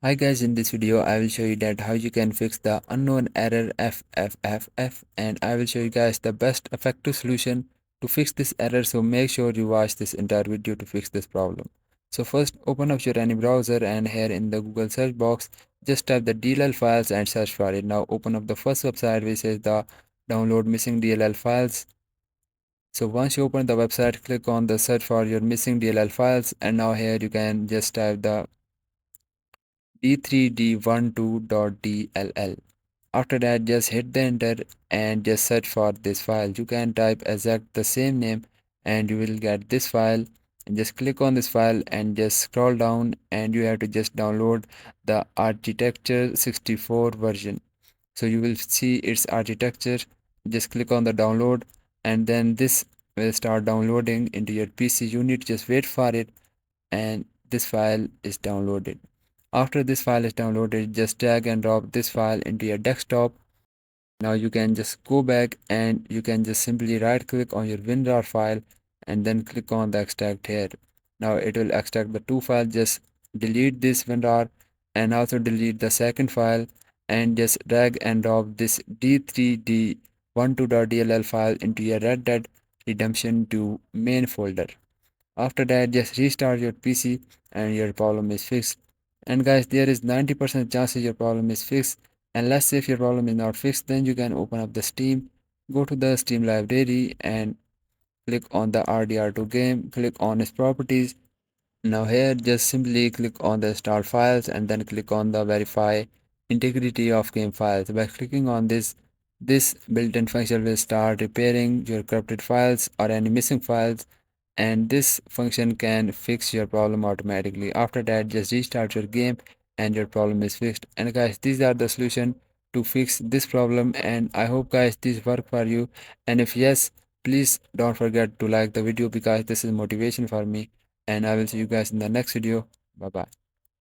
Hi guys, in this video I will show you that how you can fix the unknown error FFFF, and I will show you guys the best effective solution to fix this error, so make sure you watch this entire video to fix this problem. So first open up your any browser, and here in the Google search box just type the DLL files and search for it. Now open up the first website which is the download missing DLL files. So once you open the website, click on the search for your missing DLL files, and now here you can just type the d3d12.dll. After that, just hit the enter and just search for this file. You can type exact the same name and you will get this file, and just click on this file and just scroll down, and you have to just download the architecture 64 version. So you will see its architecture. Just click on the download, and then this will start downloading into your PC. You need to just wait for it, and this file is downloaded. After this file is downloaded, just drag and drop this file into your desktop. Now you can just go back and you can just simply right click on your WinRAR file and then click on the extract here. Now it will extract the two files. Just delete this WinRAR and also delete the second file, and just drag and drop this d3d12.dll file into your Red Dead Redemption2 main folder. After that, just restart your PC and your problem is fixed. And guys, there is 90% chances your problem is fixed. And let's say if your problem is not fixed, then you can open up the Steam, go to the Steam library and click on the RDR2 game, click on its properties. Now here just simply click on the install files and then click on the verify integrity of game files. By clicking on this built-in function will start repairing your corrupted files or any missing files, and this function can fix your problem automatically. After that, just restart your game and your problem is fixed. And guys, these are the solution to fix this problem, and I hope guys this work for you. And if yes, please don't forget to like the video because this is motivation for me, and I will see you guys in the next video. Bye bye.